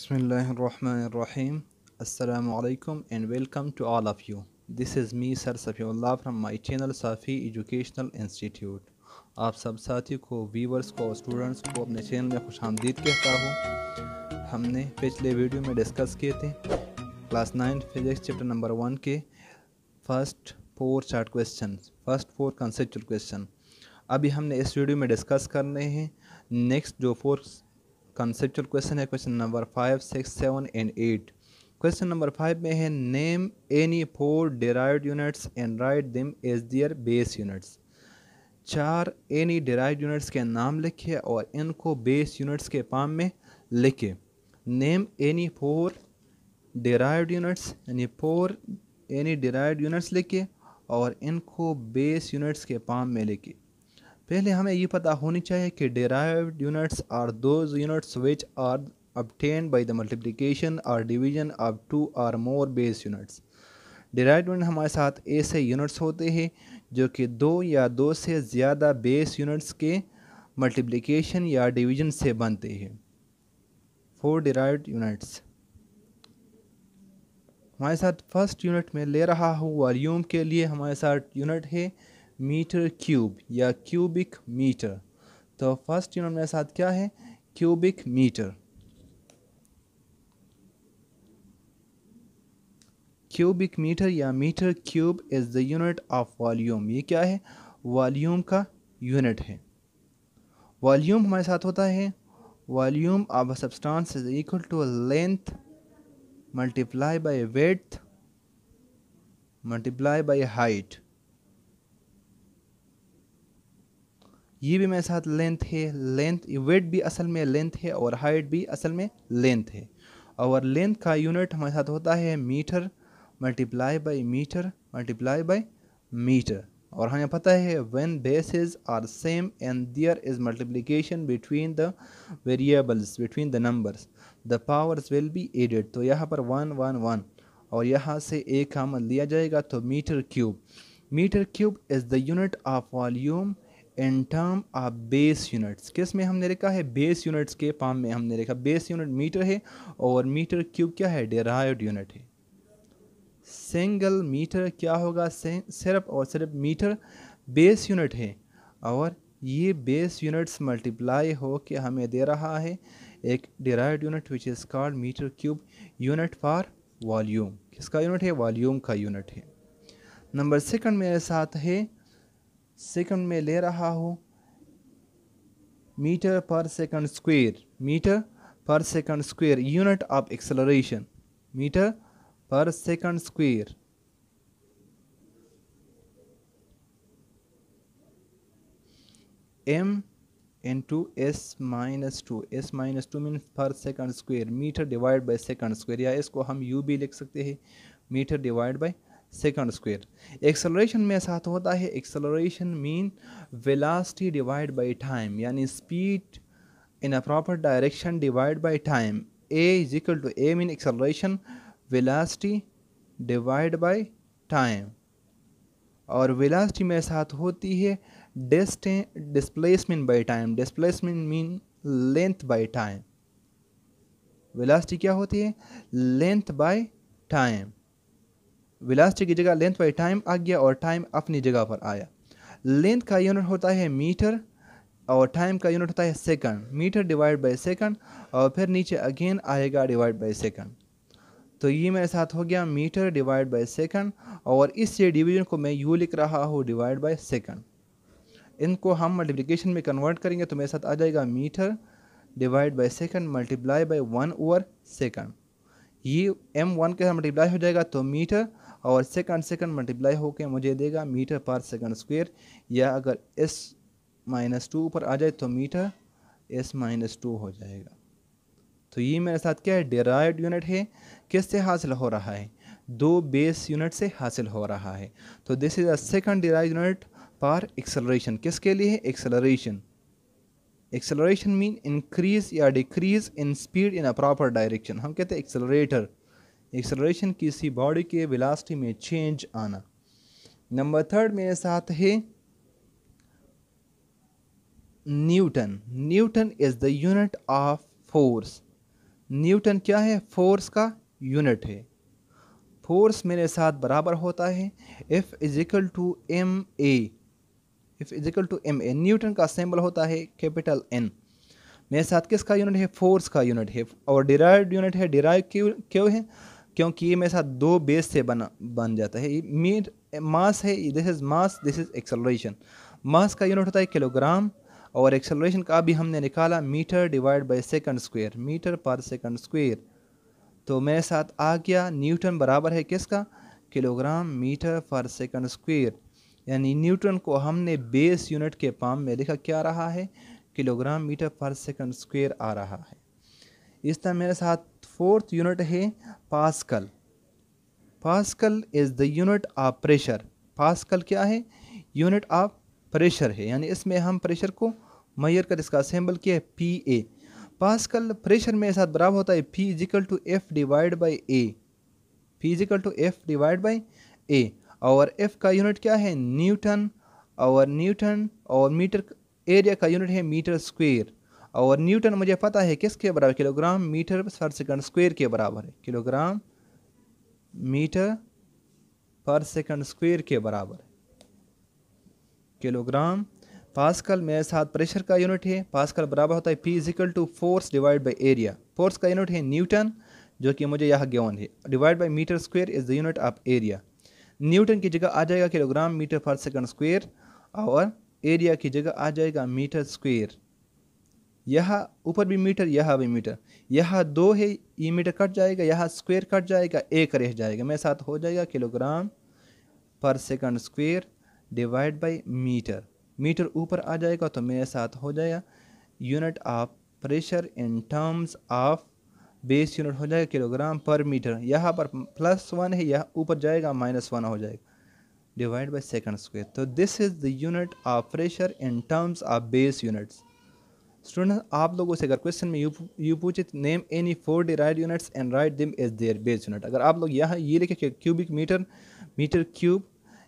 Bismillahirrahmanirrahim. Assalamu alaikum and welcome to all of you. This is me Sir Safiullah from my channel Safi Educational Institute. आप सब साथी को, viewers को और students को अपने चैनल में खुशामदीद कहता हूँ। हमने पिछले वीडियो में डिस्कस किए थे क्लास 9 फिजिक्स चैप्टर नंबर 1 के first 4 chart question, first 4 conceptual question. अभी हमने इस वीडियो में डिस्कस करने हैं नेक्स्ट जो 4 कंसेप्चुअल क्वेश्चन है, question number 5, 6, 7 and 8। Question number 5 में है name any 4 derived units and write them as their base units. 4 any derived units के नाम लिखे और इनको बेस यूनिट्स के फॉर्म में लिखे। नेम एनी 4 डिराइव्ड यूनिट्स यानी 4 एनी डिराइव्ड यूनिट्स लिखे और इनको बेस यूनिट्स के फॉर्म में लिखे। पहले हमें ये पता होनी चाहिए कि derived units are those units which are obtained by the multiplication or division of 2 or more base units। Derived unit हमारे साथ ऐसे यूनिट्स होते हैं जो कि 2 या 2 से ज़्यादा बेस यूनिट्स के मल्टीप्लिकेशन या डिवीजन से बनते हैं। 4 डिराइव्ड यूनिट्स हमारे साथ फर्स्ट यूनिट में ले रहा हूँ वॉल्यूम के लिए। हमारे साथ यूनिट है मीटर क्यूब या क्यूबिक मीटर। तो फर्स्ट यूनिट मेरे साथ क्या है? Cubic metre. क्यूबिक मीटर या metre cube is the unit of volume. ये क्या है? वॉल्यूम का यूनिट है। वॉल्यूम हमारे साथ होता है volume of a substance is equal to length multiply by width multiply by height. ये भी मेरे साथ लेंथ है। लेंथ वेट भी असल में लेंथ है और हाइट भी असल में लेंथ है। और लेंथ का यूनिट हमारे साथ होता है metre multiply by metre multiply by metre. और हमें पता है when bases are same and there is multiplication between the variables between the numbers the powers will be added. तो यहाँ पर 1 1 1 और यहाँ से एक कॉमन लिया जाएगा तो metre cube. Metre cube is the unit of volume in term of base units. किस में हमने लिखा है? बेस यूनिट्स के फॉर्म में हमने लिखा। बेस यूनिट मीटर है और मीटर क्यूब क्या है? डिराइव्ड यूनिट है। सिंगल मीटर क्या होगा? सिर्फ और सिर्फ मीटर बेस यूनिट है और ये बेस यूनिट्स मल्टीप्लाई हो के हमें दे रहा है एक derived unit which is called metre cube unit for volume. किसका यूनिट है? वॉल्यूम का यूनिट है। नंबर सेकंड मेरे साथ है, सेकंड में ले रहा हूँ मीटर पर सेकंड स्क्वायर। मीटर पर second square unit of acceleration. Metre पर second square m into s minus 2। s minus 2 mean per second square. Metre divide by second square या इसको हम u भी लिख सकते हैं, metre divide by second square. Acceleration में साथ होता है acceleration mean velocity divide by time, यानी speed in a proper direction divide by time. a is equal to a mean acceleration velocity divide by time. और velocity में साथ होती है displacement by time. Displacement mean length by time. Velocity क्या होती है? Length by time. Velocity की जगह लेंथ बाय टाइम आ गया और टाइम अपनी जगह पर आया। लेंथ का यूनिट होता है मीटर और टाइम का यूनिट होता है second. Metre divide by second और फिर नीचे अगेन आएगा डिवाइड बाय सेकंड। तो ये मेरे साथ हो गया मीटर डिवाइड बाय सेकंड और इससे डिवीजन को मैं यू लिख रहा हूँ डिवाइड बाय सेकंड। इनको हम मल्टीप्लिकेशन में कन्वर्ट करेंगे तो मेरे साथ आ जाएगा metre divide by second multiply by 1 over second. ये m1 के साथ मल्टीप्लाई हो जाएगा तो मीटर और सेकंड मल्टीप्लाई होकर मुझे देगा मीटर पर सेकंड स्क्वायर। या अगर s माइनस 2 ऊपर आ जाए तो मीटर s माइनस 2 हो जाएगा। तो ये मेरे साथ क्या है? डिराइव्ड यूनिट है। किससे हासिल हो रहा है? 2 बेस यूनिट से हासिल हो रहा है। तो this is a second derived unit for acceleration. किसके लिए है? एक्सेलरेशन। एक्सेलरेशन मीन इंक्रीज या decrease in speed in a proper direction. हम कहते हैं एक्सेलरेटर। एक्सेलरेशन किसी बॉडी के वेलोसिटी में चेंज आना। नंबर थर्ड मेरे साथ है Newton. Newton is the unit of force. Newton क्या है? फोर्स का यूनिट है। फोर्स मेरे साथ बराबर होता है F is equal to m a. F is equal to m a. Newton का सिंबल होता है कैपिटल N। मेरे साथ किसका यूनिट है? फोर्स का यूनिट है। और डिराइव्ड यूनिट है। डिराइव क्यों है? क्योंकि ये मेरे साथ दो बेस से बन जाता है। मीट मास है, this is mass, this is acceleration. Mass का यूनिट होता है किलोग्राम, और एक्सेलरेशन का भी हमने निकाला metre divide by second square, metre पर सेकंड स्क्वायर। तो मेरे साथ आ गया न्यूटन बराबर है किसका? किलोग्राम मीटर पर सेकंड स्क्वायर। यानी न्यूटन को हमने बेस यूनिट के फॉर्म में लिखा, क्या रहा है? किलोग्राम मीटर पर सेकंड स्क्वायर आ रहा है। इस तरह मेरे साथ फोर्थ यूनिट है pascal. Pascal is the unit of pressure. Pascal क्या है? यूनिट ऑफ प्रेशर है। यानी इसमें हम प्रेशर को मेजर कर, इसका सिंबल क्या है? P A. पास्कल प्रेशर मेरे साथ बराबर होता है P is equal to F divide by A. P is equal to F divide by A. और F का यूनिट क्या है? न्यूटन। और न्यूटन और मीटर एरिया का यूनिट है मीटर स्क्वायर। और न्यूटन मुझे पता है किसके बराबर? किलोग्राम मीटर पर सेकंड स्क्वायर के बराबर है। किलोग्राम मीटर पर सेकंड स्क्वायर के बराबर है किलोग्राम। पास्कल मेरे साथ प्रेशर का यूनिट है। पास्कल बराबर होता है P is equal to force divide by area. Force का यूनिट है न्यूटन, जो कि मुझे यहाँ गिवन है, divide by metre square is the unit of area. Newton की जगह आ जाएगा किलोग्राम मीटर पर सेकंड स्क्वायर, और एरिया की जगह आ जाएगा मीटर स्क्वायर। यहाँ ऊपर भी मीटर, यहाँ भी मीटर, यहाँ दो है, ये मीटर कट जाएगा, यहाँ स्क्वायर कट जाएगा, एक रह जाएगा। मेरे साथ हो जाएगा किलोग्राम पर second square divide by metre. Metre ऊपर आ जाएगा तो मेरे साथ हो जाएगा unit of pressure in terms of base unit हो जाएगा किलोग्राम पर मीटर। यहाँ पर +1 है, यहाँ ऊपर जाएगा -1 हो जाएगा, डिवाइड बाई सेकंड स्क्वायर। तो this is the unit of pressure in terms of base units. Student, आप लोगों से अगर क्वेश्चन में यू पूछे name any 4 derived units and write them as their base unit, अगर आप लोग यहाँ ये लिखे कि क्यूबिक मीटर, मीटर क्यूब,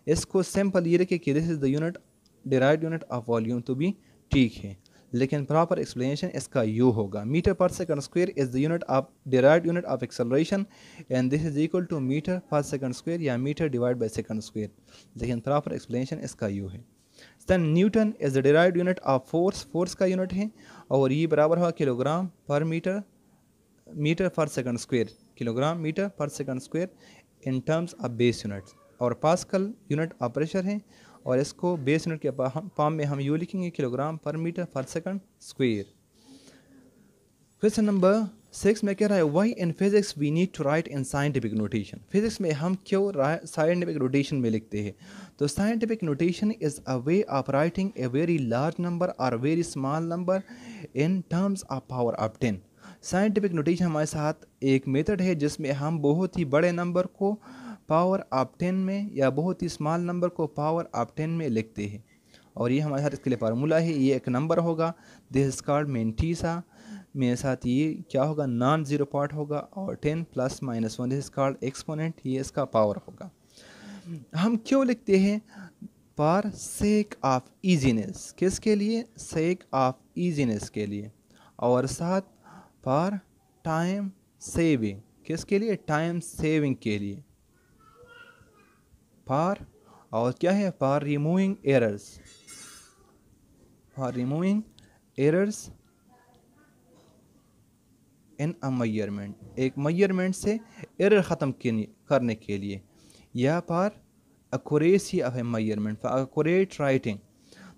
इसको सिंपल ये लिखे कि this is the unit derived unit of volume, तो भी ठीक है, लेकिन प्रॉपर एक्सप्लेनेशन इसका यू होगा। मीटर पर second square is the unit of derived unit of acceleration, and this is equal to metre पर सेकंड स्क्वायर या metre divide by second square, लेकिन प्रॉपर एक्सप्लेनेशन इसका यू है। Then newton is the derived unit of force. Force का unit है, और ये बराबर होगा किलोग्राम पर मीटर, मीटर पर सेकंड स्क्वायर, किलोग्राम मीटर पर second square in terms of base units. और पास्कल यूनिट ऑफ प्रेशर है, और इसको बेस यूनिट के फॉर्म में हम यू लिखेंगे किलोग्राम पर मीटर पर सेकंड स्क्वायर। क्वेश्चन नंबर 6 में कह रहा है why in physics we need to write in scientific notation. Physics में हम क्यों साइंटिफिक नोटेशन में लिखते हैं? तो scientific notation is a way of writing a very large number और very small number in terms of power of 10। Scientific notation हमारे साथ एक मेथड है जिसमें हम बहुत ही बड़े नंबर को पावर ऑफ 10 में या बहुत ही स्मॉल नंबर को पावर ऑफ 10 में लिखते हैं। और ये हमारे साथ इसके लिए फार्मूला है, ये एक नंबर होगा, दिस इज कॉल्ड मेंटीसा। मेरे साथ ये क्या होगा? नॉन जीरो पार्ट होगा, और 10 + -1 दिस इज कॉल्ड एक्सपोनेंट, ये इसका पावर होगा। हम क्यों लिखते हैं? For sake of easiness. किसके लिए? सेक ऑफ इजीनेस के लिए। और साथ फॉर टाइम सेविंग। किसके लिए? टाइम सेविंग के लिए। फॉर, और क्या है? For removing errors, for removing errors in a measurement, एक मेजरमेंट से एरर ख़त्म करने के लिए, या for accuracy of A measurement, for accurate writing.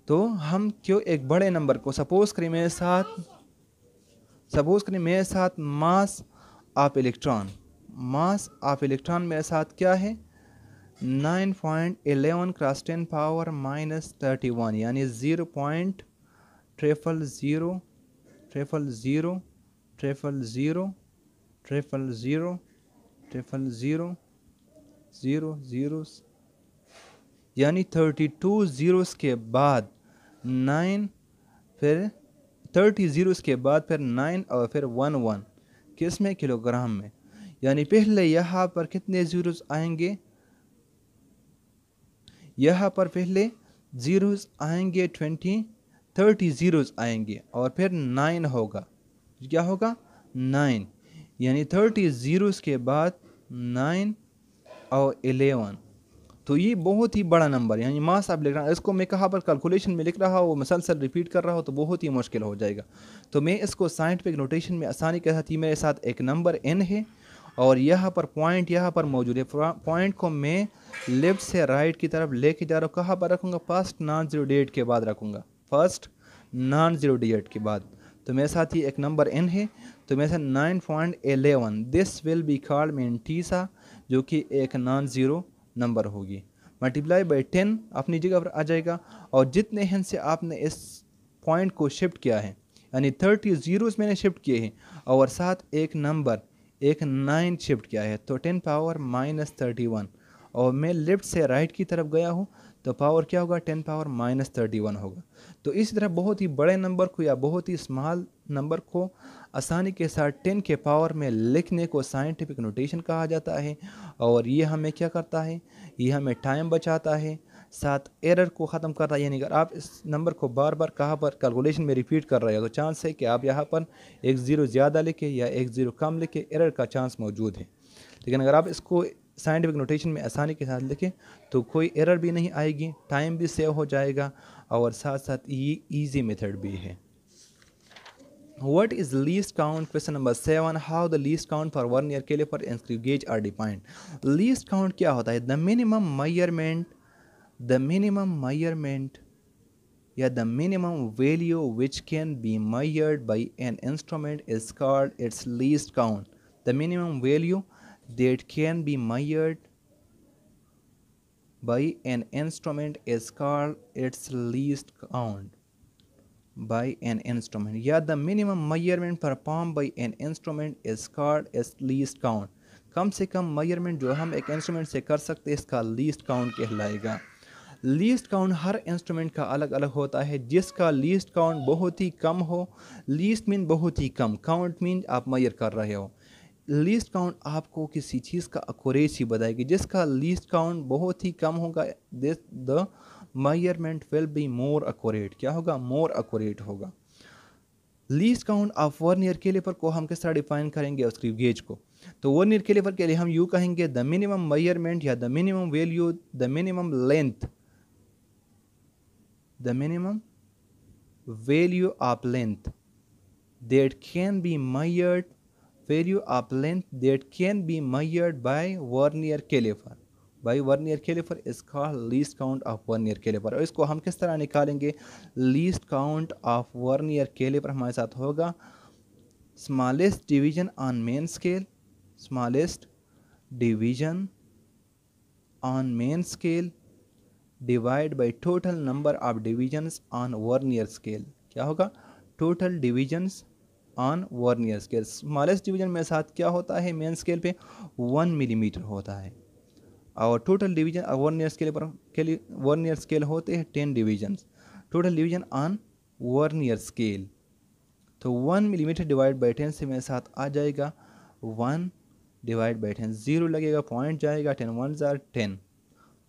तो हम क्यों एक बड़े नंबर को, सपोज करें मेरे साथ mass of electron, mass of electron मेरे साथ क्या है? 9.11 × 10⁻⁻31, यानी 0.0000000000, यानी 32 जीरोस के बाद 9, फिर 30 जीरोस के बाद फिर 9 और फिर 11, किस में? किलोग्राम में। यानी पहले यहाँ पर कितने जीरोस आएंगे? यहाँ पर पहले जीरोस आएंगे 30 जीरोस आएंगे, और फिर 9 होगा। क्या होगा? 9। यानी 30 ज़ीरोज़ के बाद 9 और 11। तो ये बहुत ही बड़ा नंबर, यानी मास आप लिख रहा हूँ, इसको मैं कहाँ पर कैलकुलेशन में लिख रहा हूँ, मसलसल रिपीट कर रहा हूँ, तो बहुत ही मुश्किल हो जाएगा। तो मैं इसको साइंटिफिक नोटेशन में आसानी के साथ, ही मेरे साथ एक नंबर n है और यहाँ पर पॉइंट यहाँ पर मौजूद है। पॉइंट को मैं लेफ्ट से राइट की तरफ लेके जा रहा हूँ। कहाँ पर रखूँगा? फर्स्ट नॉन ज़ीरो डिजिट के बाद रखूँगा, फर्स्ट नॉन ज़ीरो डिजिट के बाद। तो मेरे साथ ही एक नंबर n है, तो मेरे साथ 9.11, this will be called mantissa, जो कि एक नॉन ज़ीरो नंबर होगी। मल्टीप्लाई बाई 10 अपनी जगह पर आ जाएगा। और जितने हैं से आपने इस पॉइंट को शिफ्ट किया है, यानी 30 ज़ीरोज़ मैंने शिफ्ट किए हैं और साथ एक नंबर एक 9 शिफ्ट किया है, तो 10 पावर माइनस 31। और मैं लेफ्ट से राइट की तरफ गया हूँ, तो पावर क्या होगा? 10 पावर माइनस 31 होगा। तो इसी तरह बहुत ही बड़े नंबर को या बहुत ही स्मॉल नंबर को आसानी के साथ 10 के पावर में लिखने को साइंटिफिक नोटेशन कहा जाता है। और ये हमें क्या करता है? ये हमें टाइम बचाता है, साथ एरर को ख़त्म करता है। यानी अगर आप इस नंबर को बार बार कहाँ पर कैलकुलेशन में रिपीट कर रहे हो, तो चांस है कि आप यहाँ पर एक ज़ीरो ज़्यादा लिखे या एक ज़ीरो कम लिखे, एरर का चांस मौजूद है। लेकिन अगर आप इसको साइंटिफिक नोटेशन में आसानी के साथ लिखें तो कोई एरर भी नहीं आएगी, टाइम भी सेव हो जाएगा और साथ साथ ये ईजी मेथड भी है। What is least count? Question number 7. How the least count for vernier caliper and screw gauge are defined? Least count क्या होता है? The minimum measurement या the minimum value which can be measured by an instrument is called its least count. The minimum value that can be measured by an instrument is called its least count. By an instrument, या the minimum measurement performed by an instrument is called its least count. कम से कम measurement जो हम एक instrument से कर सकते हैं, इसका लीस्ट काउंट कहलाएगा। लीस्ट काउंट हर इंस्ट्रूमेंट का अलग अलग होता है। जिसका लीस्ट काउंट बहुत ही कम हो, लीस्ट मीन बहुत ही कम, काउंट मीन आप मेजर कर रहे हो, लीस्ट काउंट आपको किसी चीज़ का एक्यूरेसी बताएगी। जिसका लीस्ट काउंट बहुत ही कम होगा, the measurement will be more accurate. क्या होगा? मोर एक्यूरेट होगा। Least count of vernier calliper को हम किस तरह डिफाइन करेंगे? और स्क्रू गेज को, तो वर्नियर कैलिपर के लिए हम यूँ कहेंगे, द मिनिमम मेजरमेंट या the minimum value, the minimum length, the minimum value of length that can be measured, value of length that can be measured by vernier caliper, by vernier caliper is called least count of vernier caliper। और इसको हम किस तरह निकालेंगे? least count of vernier caliper हमारे साथ होगा smallest division on main scale, smallest division on main scale divide by total number of divisions on vernier scale. क्या होगा? Total divisions on vernier scale. Smallest division में साथ क्या होता है? मेन स्केल पे 1 मिलीमीटर होता है और टोटल डिवीजन वर्नियर स्केल पर वर्नियर स्केल होते हैं 10 divisions. Total division on vernier scale, तो 1 मिलीमीटर डिवाइड बाई 10 से मेरे साथ आ जाएगा 1 डिवाइड बाई 10, ज़ीरो लगेगा, पॉइंट जाएगा, 10 1 ज़ार 10,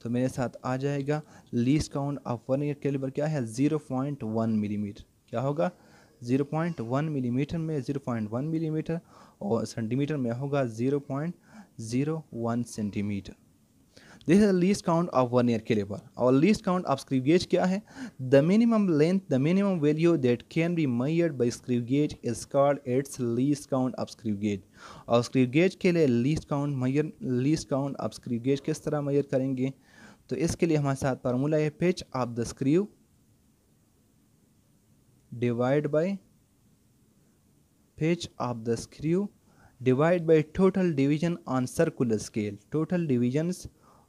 तो मेरे साथ आ जाएगा least count of vernier calliper क्या है? 0.1 मिलीमीटर। क्या होगा? 0.1 मिलीमीटर में 0.1 मिलीमीटर और सेंटीमीटर में होगा 0.01 centimetre. This is least count of vernier calliper. और least count of screw gauge क्या है? The minimum length, the minimum value that can be measured by screw gauge is called its least count of screw gauge. और screw gauge के लिए least count of screw gauge किस तरह major करेंगे? तो इसके लिए हमारे साथ फार्मूला है pitch of the screw divide by pitch of the screw divide by total division on circular scale, total divisions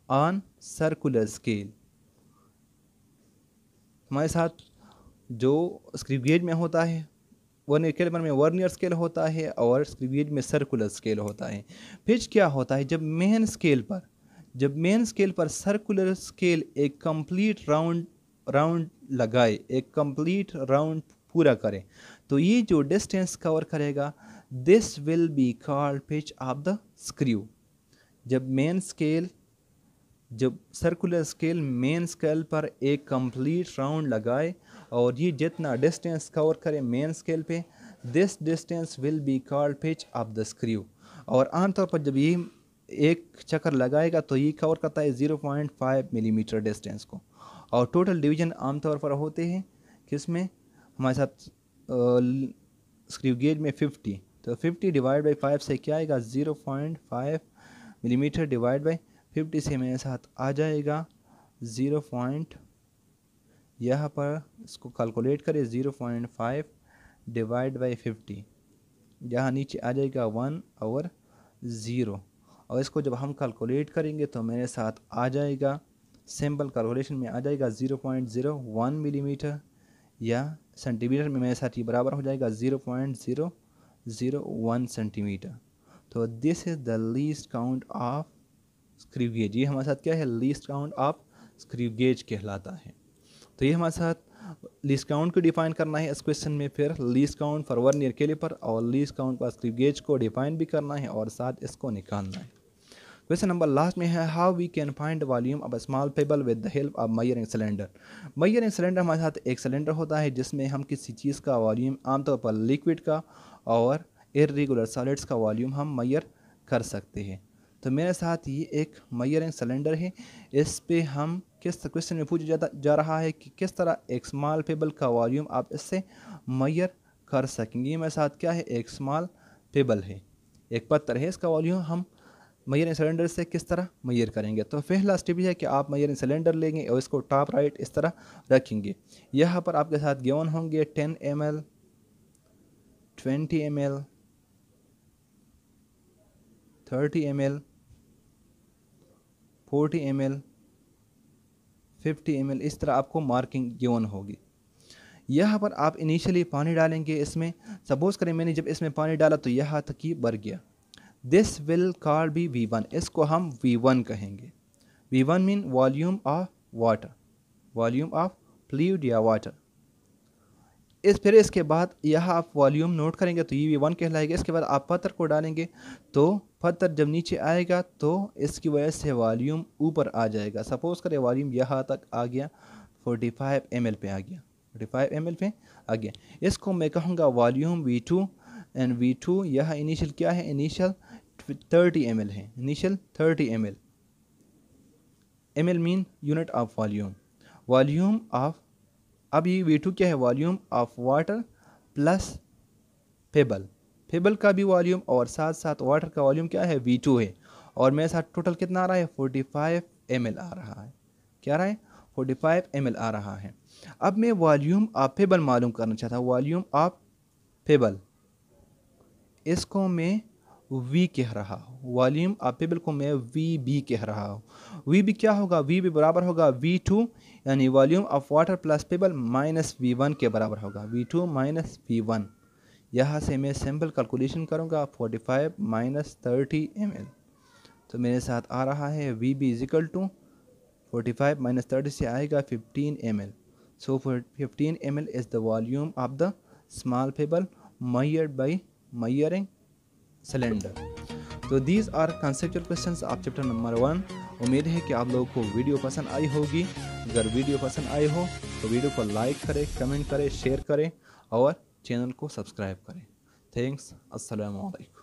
on circular scale. हमारे साथ जो स्क्रू गेज में होता है, वर्नियर कैलिपर में वर्नियर स्केल होता है और स्क्रू गेज में सर्कुलर स्केल होता है। पिच क्या होता है? जब मेन स्केल पर सर्कुलर स्केल एक कंप्लीट राउंड लगाए, एक कंप्लीट राउंड पूरा करे, तो ये जो डिस्टेंस कवर करेगा, this will be called pitch of the screw. जब सर्कुलर स्केल मेन स्केल पर एक कंप्लीट राउंड लगाए और ये जितना डिस्टेंस कवर करे मेन स्केल पे, this distance will be called pitch of the screw. और आमतौर पर जब ये एक चक्कर लगाएगा तो ये कवर करता है 0.5 मिलीमीटर डिस्टेंस को। और टोटल डिवीजन आमतौर पर होते हैं किस में हमारे साथ स्क्रू गेज में 50। तो 50 डिवाइड बाई 5 से क्या आएगा 0.5 मिलीमीटर डिवाइड बाई 50 से मेरे साथ आ जाएगा 0. यहाँ पर इसको कैलकुलेट करें 0.5 डिवाइड बाई 50, यहाँ नीचे आ जाएगा 1 और 0। और इसको जब हम कैलकुलेट करेंगे तो मेरे साथ आ जाएगा सिंपल कैलकुलेशन में आ जाएगा 0.01 मिलीमीटर, या सेंटीमीटर में मेरे साथ ये बराबर हो जाएगा 0.001 सेंटीमीटर। तो this is the least count of screw gauge. ये हमारे साथ क्या है, least count of screw gauge कहलाता है। तो ये हमारे साथ लीस्ट काउंट को डिफाइन करना है इस क्वेश्चन में, फिर least count for vernier calliper और least count for screw gauge को डिफाइन भी करना है और साथ इसको निकालना है। क्वेश्चन नंबर लास्ट में है how we can find the volume of a small pebble with the help of measuring cylinder. Measuring cylinder हमारे साथ एक सिलेंडर होता है जिसमें हम किसी चीज़ का वॉल्यूम, आमतौर पर लिक्विड का और इर्रेगुलर सॉलिड्स का वॉल्यूम हम मेजर कर सकते हैं। तो मेरे साथ ये एक मेजरिंग सिलेंडर है, इस पे हम किस क्वेश्चन में पूछा जा रहा है कि किस तरह एक स्मॉल पेबल का वॉल्यूम आप इससे मेजर कर सकेंगे। मेरे साथ क्या है, एक स्मॉल पेबल है, एक पत्थर है, इसका वॉल्यूम हम मेजरिंग सिलेंडर से किस तरह मेजर करेंगे। तो पहला स्टेप है कि आप मेजरिंग सिलेंडर लेंगे और इसको टॉप राइट इस तरह रखेंगे। यहाँ पर आपके साथ गिवन होंगे 10 ml, 20 ml, 30 ml, 40 ml, 50 ml, इस तरह आपको मार्किंग गिवन होगी। यहाँ पर आप इनिशियली पानी डालेंगे इसमें। सपोज करें मैंने जब इसमें पानी डाला तो यहाँ तक ही भर गया। This will call B V1, इसको हम V1 कहेंगे। V1 mean volume of water, volume of fluid या वाटर। फिर इसके बाद यहाँ आप वॉल्यूम नोट करेंगे तो ये V1 कहलाएगा। इसके बाद आप पत्थर को डालेंगे तो पत्थर जब नीचे आएगा तो इसकी वजह से वॉल्यूम ऊपर आ जाएगा। सपोज करें वॉल्यूम यहाँ तक आ गया, 45 ml पे आ गया, 45 ml पे आ गया। इसको मैं कहूँगा वॉल्यूम V2 एंड V2 यह इनिशियल क्या है, इनिशियल 30 ml है, initial 30 ml। ml mean unit of volume, volume of, अब ये V2 क्या है, volume of water plus payable, payable का भी वॉल्यूम और साथ साथ वाटर का वॉल्यूम क्या है, V2 है। और मेरे साथ टोटल कितना आ रहा है, 45 ml आ रहा है। क्या आ रहा है, 45 ml आ रहा है। अब मैं वॉल्यूम ऑफ पेबल मालूम करना चाहता हूँ, वॉल्यूम ऑफ पेबल, इसको मैं V कह रहा हूँ, वॉल्यूम ऑफ पेबल को मैं VB कह रहा हूँ। VB क्या होगा, VB बराबर होगा V2 यानी volume of water plus payable minus V1 के बराबर होगा, V2 माइनस V1। यहाँ से मैं सिंपल कैलकुलेशन करूँगा, 45 माइनस 30 ml, तो मेरे साथ आ रहा है VB is equal to 45 minus 30 से आएगा 15 ml। So 15 ml is the volume of the small pebble measured by measuring cylinder. तो these are conceptual questions of chapter number 1। उम्मीद है कि आप लोगों को वीडियो पसंद आई होगी। अगर वीडियो पसंद आई हो तो वीडियो को लाइक करें, कमेंट करें, शेयर करें और चैनल को सब्सक्राइब करें। थैंक्स, अस्सलाम वालेकुम।